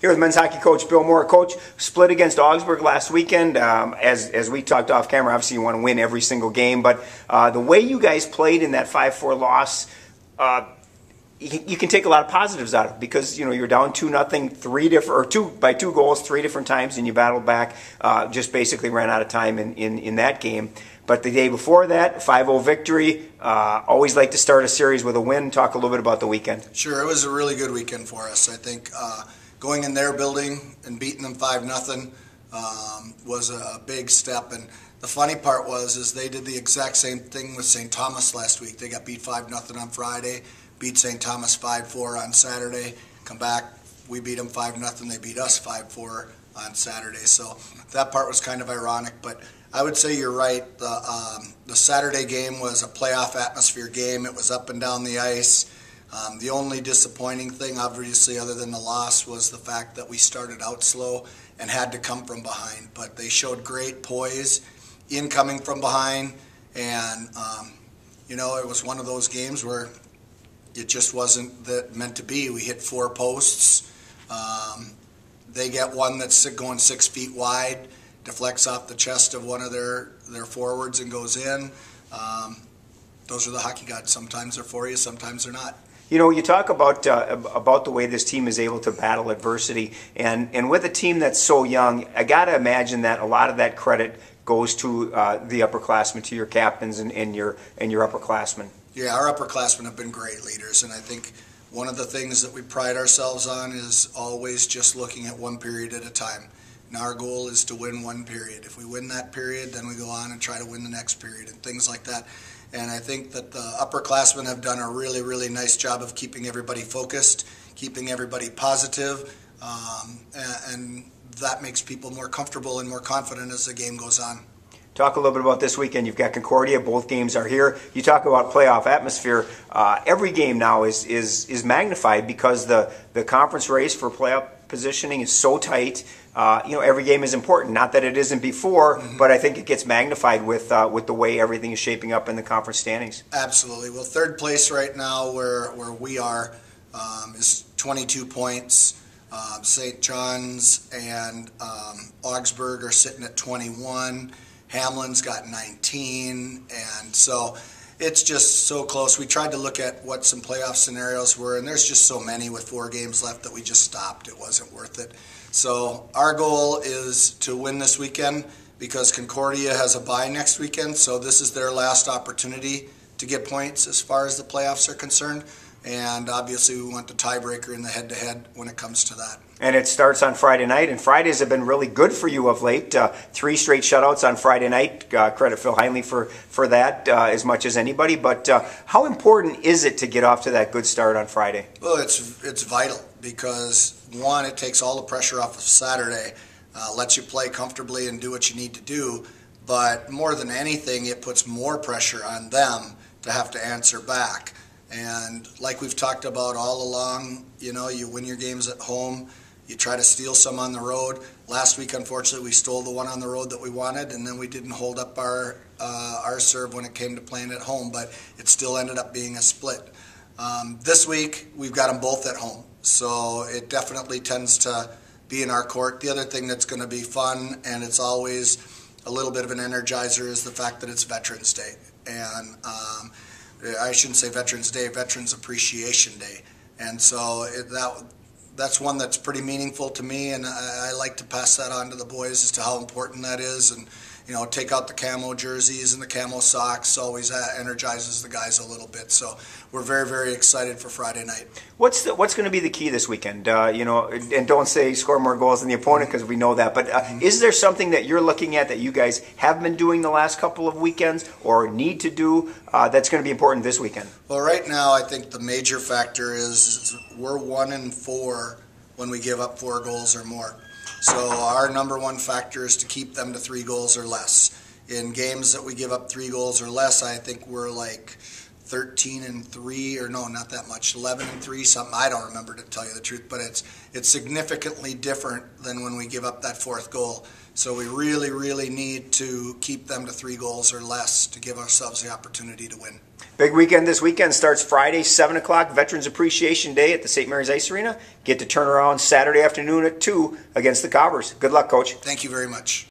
Here with men's hockey coach Bill Moore. Coach, split against Augsburg last weekend. As we talked off camera, obviously you want to win every single game, but the way you guys played in that 5-4 loss, you can take a lot of positives out of it because you're down 2-0, by two goals 3 different times, and you battled back. Just basically ran out of time in that game. But the day before that, 5-0 victory. Always like to start a series with a win. Talk a little bit about the weekend. Sure, it was a really good weekend for us. I think going in their building and beating them 5-0 was a big step. And the funny part is they did the exact same thing with St. Thomas last week. They got beat 5-0 on Friday, beat St. Thomas 5-4 on Saturday. Come back, we beat them 5-0. They beat us 5-4 on Saturday. So that part was kind of ironic, but I would say you're right. The Saturday game was a playoff atmosphere game. It was up and down the ice. The only disappointing thing, obviously, other than the loss, was the fact that we started out slow and had to come from behind. But they showed great poise in coming from behind, and it was one of those games where it just wasn't meant to be. We hit 4 posts. They get one that's going 6 feet wide, deflects off the chest of one of their forwards and goes in. Those are the hockey gods. Sometimes they're for you, sometimes they're not. You talk about the way this team is able to battle adversity, and with a team that's so young, I got to imagine that a lot of that credit goes to the upperclassmen, to your captains and your upperclassmen. Yeah, our upperclassmen have been great leaders, and I think one of the things that we pride ourselves on is always just looking at one period at a time. And our goal is to win one period. If we win that period, then we go on and try to win the next period and things like that. And I think that the upperclassmen have done a really, really nice job of keeping everybody focused, keeping everybody positive, and that makes people more comfortable and more confident as the game goes on. Talk a little bit about this weekend. You've got Concordia. Both games are here. You talk about playoff atmosphere. Every game now is magnified because the conference race for playoff positioning is so tight. Every game is important. Not that it isn't before, but I think it gets magnified with the way everything is shaping up in the conference standings. Absolutely. Well, third place right now, where we are, is 22 points. St. John's and Augsburg are sitting at 21. Hamlin's got 19, and so it's just so close. We tried to look at what some playoff scenarios were, and there's just so many with 4 games left that we just stopped. It wasn't worth it. So our goal is to win this weekend because Concordia has a bye next weekend, so this is their last opportunity to get points as far as the playoffs are concerned. And obviously we want the tiebreaker in the head-to-head when it comes to that. And it starts on Friday night, and Fridays have been really good for you of late. 3 straight shutouts on Friday night. Credit Phil Heinley for that as much as anybody. But how important is it to get off to that good start on Friday? Well, it's vital because, one, it takes all the pressure off of Saturday, lets you play comfortably and do what you need to do. But more than anything, it puts more pressure on them to have to answer back. And like we've talked about all along, you win your games at home, you try to steal some on the road. Last week, unfortunately, we stole the one on the road that we wanted, and then we didn't hold up our serve when it came to playing at home, but it still ended up being a split. This week, we've got them both at home, so it definitely tends to be in our court. The other thing that's going to be fun, and it's always a little bit of an energizer, is the fact that it's Veterans Day. And I shouldn't say Veterans Day, Veterans Appreciation Day. And so that's one that's pretty meaningful to me, and I like to pass that on to the boys as to how important that is. And take out the camo jerseys and the camo socks always energizes the guys a little bit. So we're very, very excited for Friday night. What's going to be the key this weekend? And don't say score more goals than the opponent because we know that. But is there something that you're looking at that you guys have been doing the last couple of weekends or need to do that's going to be important this weekend? Well, right now I think the major factor is we're 1-4 when we give up 4 goals or more. So our number one factor is to keep them to 3 goals or less. In games that we give up 3 goals or less, I think we're like 13-3, or no, not that much, 11-3, something. I don't remember, to tell you the truth, but it's significantly different than when we give up that fourth goal. So we really, really need to keep them to 3 goals or less to give ourselves the opportunity to win. Big weekend this weekend. Starts Friday, 7 o'clock, Veterans Appreciation Day at the St. Mary's Ice Arena. Get to turn around Saturday afternoon at 2 against the Cobbers. Good luck, Coach. Thank you very much.